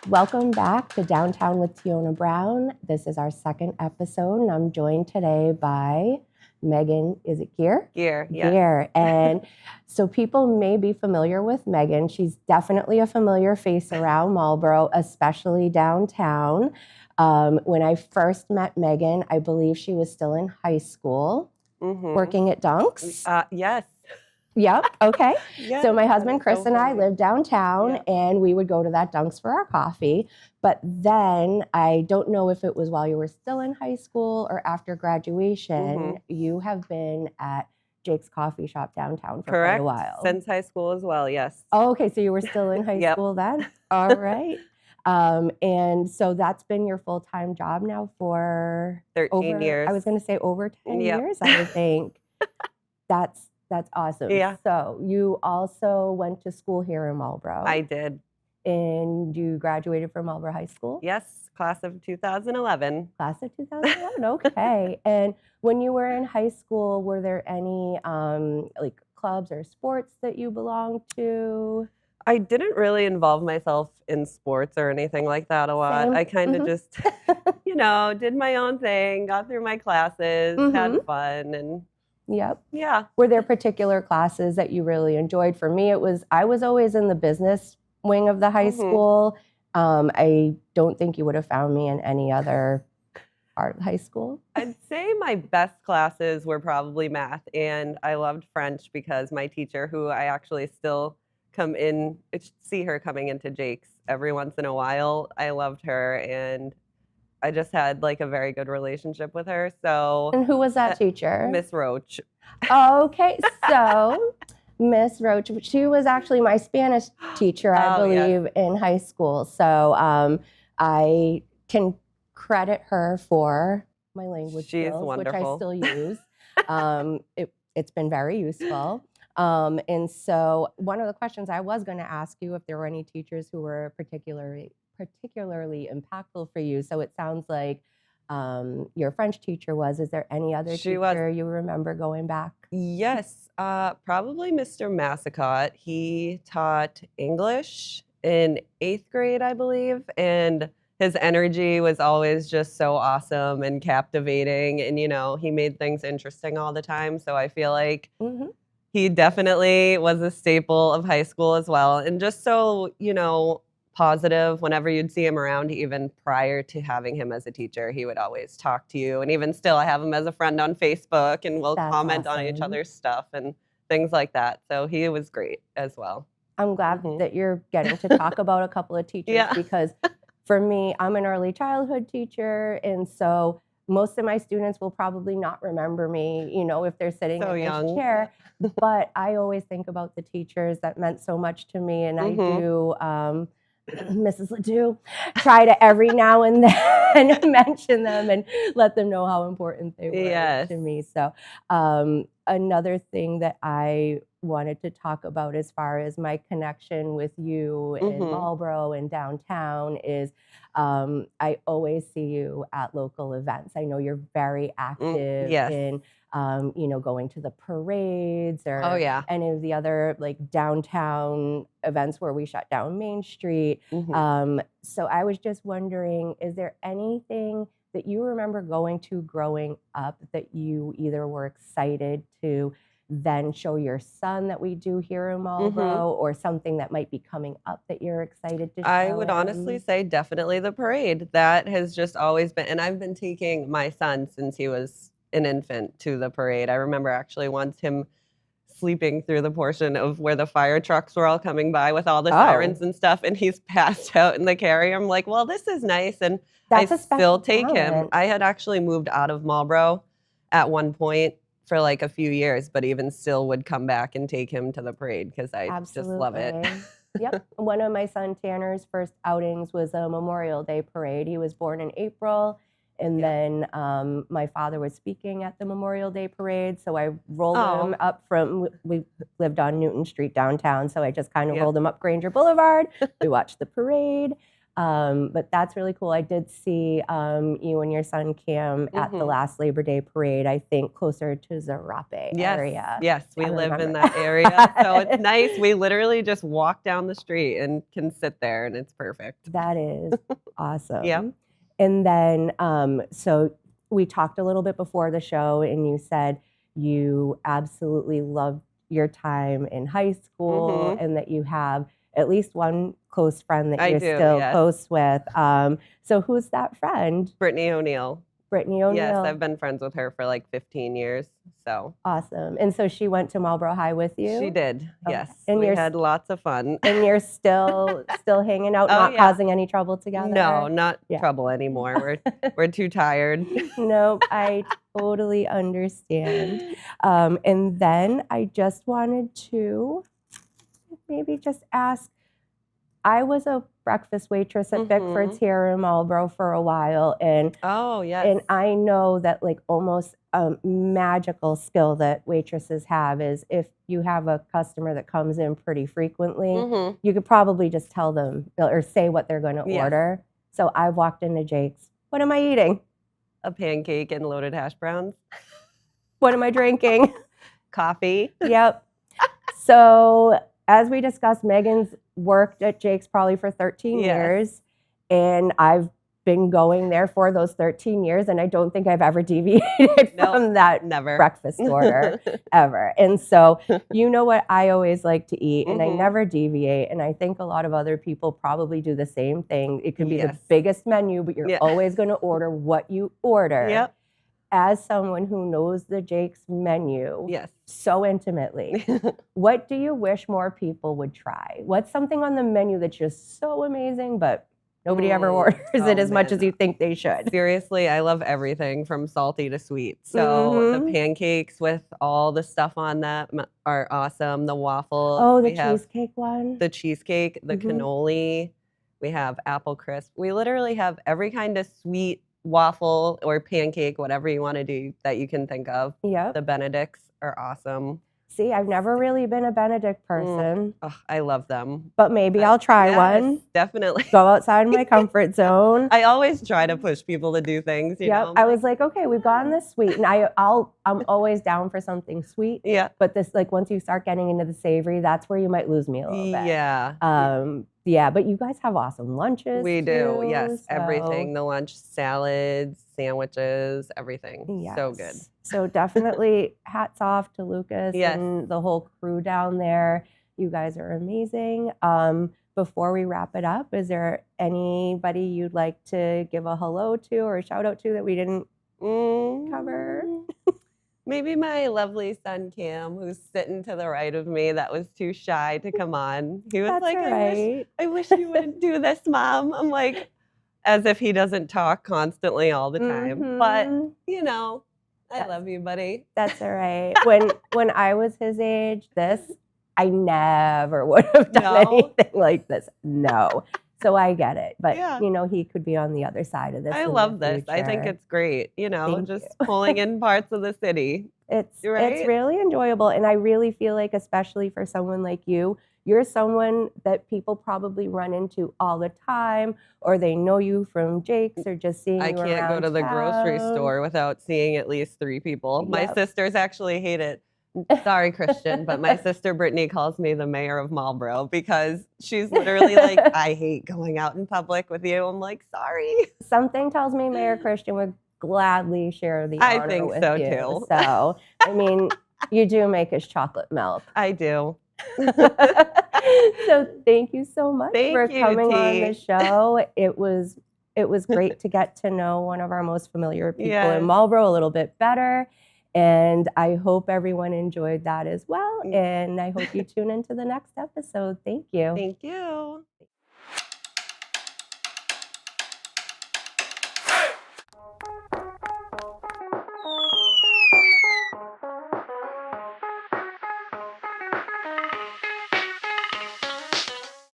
Welcome back to Downtown with Teona Brown. This is our second episode, and I'm joined today by Megan. Is it Gear? Gear, yes. Gear. And so people may be familiar with Megan. She's definitely a familiar face around Marlborough, especially downtown. When I first met Megan, I believe she was still in high school, working at Dunks. Yes. Yep. Okay. Yes, So my that husband is Chris so and I funny. lived downtown, Yep. and we would go to that Dunks for our coffee. But then I don't know if it was while you were still in high school or after graduation. You have been at Jake's Coffee Shop downtown for quite a while. Since high school as well, yes. Oh, okay. So you were still in high Yep. school then? All right. And so that's been your full-time job now for 13 years. I was going to say over 10 Yep. years, I would think. That's awesome. Yeah. So you also went to school here in Marlborough. I did. And you graduated from Marlborough High School? Yes, class of 2011. Class of 2011, okay. And when you were in high school, were there any like clubs or sports that you belonged to? I didn't really involve myself in sports or anything like that a lot. Same. I kind of just, did my own thing, got through my classes, had fun, and Yep. yeah. Were there particular classes that you really enjoyed? For me, I was always in the business wing of the high school. I don't think you would have found me in any other part of high school. I'd say my best classes were probably math, and I loved French because my teacher, who I actually still see her coming into Jake's every once in a while. I loved her, and I just had like a very good relationship with her. So, And who was that teacher? Miss Roach. Okay, so Miss Roach, she was actually my Spanish teacher, I believe, in high school. So I can credit her for my language skills, wonderful. which I still use. It's been very useful. And so one of the questions I was going to ask you, if there were any teachers who were particularly impactful for you. So it sounds like your French teacher was. Is there any other teacher you remember going back? Yes, probably Mr. Massicott. He taught English in 8th grade, I believe, and his energy was always just so awesome and captivating, and he made things interesting all the time. So I feel like he definitely was a staple of high school as well, and just so positive. Whenever you'd see him around, even prior to having him as a teacher, he would always talk to you. And even still, I have him as a friend on Facebook, and we'll comment on each other's stuff and things like that. So he was great as well. I'm glad that you're getting to talk about a couple of teachers because for me, I'm an early childhood teacher. And so most of my students will probably not remember me, if they're sitting in this chair. But I always think about the teachers that meant so much to me. And I do, Mrs. Ledoux, try to every now and then mention them and let them know how important they were to me. So another thing that I wanted to talk about as far as my connection with you in Marlborough and downtown is I always see you at local events. I know you're very active in going to the parades or any of the other like downtown events where we shut down Main Street. So I was just wondering, is there anything that you remember going to growing up that you either were excited to then show your son that we do here in Marlborough or something that might be coming up that you're excited to show I would honestly say definitely the parade. That has just always been, and I've been taking my son since he was an infant to the parade. I remember actually once him sleeping through the portion of where the fire trucks were all coming by with all the sirens and stuff, and he's passed out in the carrier. I'm like, well, this is nice, and I still take him. I had actually moved out of Marlborough at one point for like a few years, but even still would come back and take him to the parade because I just love it. Yep. One of my son Tanner's first outings was a Memorial Day parade. He was born in April. And then my father was speaking at the Memorial Day parade. So I rolled him up we lived on Newton Street downtown. So I just kind of rolled him up Granger Boulevard. We watched the parade. But that's really cool. I did see you and your son Cam at the last Labor Day parade, I think closer to Zarape area. Yes, we I live in remember that area. So it's nice. We literally just walk down the street and can sit there and it's perfect. That is awesome. Yep. And then, so we talked a little bit before the show, and you said you absolutely loved your time in high school and that you have at least one close friend that you're still close with. So who's that friend? Brittany O'Neill. Brittany O'Neill. Yes, I've been friends with her for like 15 years. So awesome. And so she went to Marlborough High with you? She did, yes. And we had lots of fun. And you're still hanging out, not causing any trouble together? No, not trouble anymore. We're too tired. Nope, I totally understand. And then I just wanted to maybe just ask, I was a breakfast waitress at Bickford's here in Marlborough for a while, and and I know that like almost a magical skill that waitresses have is if you have a customer that comes in pretty frequently, you could probably just tell them or say what they're going to order. So I walked into Jake's. What am I eating? A pancake and loaded hash browns. What am I drinking? Coffee. Yep. So as we discussed, Megan's worked at Jake's probably for 13 years, and I've been going there for those 13 years, and I don't think I've ever deviated from that breakfast order ever. And so you know what I always like to eat, and I never deviate, and I think a lot of other people probably do the same thing. It can be the biggest menu, but you're always going to order what you order. Yep. As someone who knows the Jake's menu so intimately, what do you wish more people would try? What's something on the menu that's just so amazing, but nobody ever orders it as much as you think they should? Seriously, I love everything from salty to sweet. So the pancakes with all the stuff on that are awesome. The waffles. Oh, the cheesecake one. The cheesecake, the cannoli. We have apple crisp. We literally have every kind of sweet waffle or pancake, whatever you want to do that you can think of. Yep. The Benedicts are awesome. See, I've never really been a Benedict person. Oh, I love them. But maybe I'll try one. Definitely. Go outside my comfort zone. I always try to push people to do things, you know? I was like, okay, we've gotten this sweet. And I'm always down for something sweet. Yeah. But this, like, once you start getting into the savory, that's where you might lose me a little bit. Yeah. But you guys have awesome lunches. We do, yes. Everything. The lunch, salads, sandwiches, everything. Yes. So good. So definitely hats off to Lucas and the whole crew down there. You guys are amazing. Before we wrap it up, is there anybody you'd like to give a hello to or a shout out to that we didn't cover? Maybe my lovely son, Cam, who's sitting to the right of me that was too shy to come on. He was like, I wish you wouldn't do this, Mom. I'm like, as if he doesn't talk constantly all the time. But, you know, I love you, buddy. That's all right. When I was his age, I never would have done anything like this. No. So I get it. But, you know, he could be on the other side of this. I love this. I think it's great, you know, just pulling in parts of the city. It's really enjoyable. And I really feel like, especially for someone like you, you're someone that people probably run into all the time, or they know you from Jake's or just seeing you around I can't go to the grocery town. store without seeing at least 3 people. My sisters actually hate it. Sorry, Christian, but my sister Brittany calls me the mayor of Marlborough because she's literally like, I hate going out in public with you. I'm like, sorry. Something tells me Mayor Christian would gladly share the honor with you. I think so, too. So, I mean, you do make his chocolate melt. I do. So thank you so much for coming on the show. It was great to get to know one of our most familiar people in Marlborough a little bit better. And I hope everyone enjoyed that as well. And I hope you tune into the next episode. Thank you. Thank you.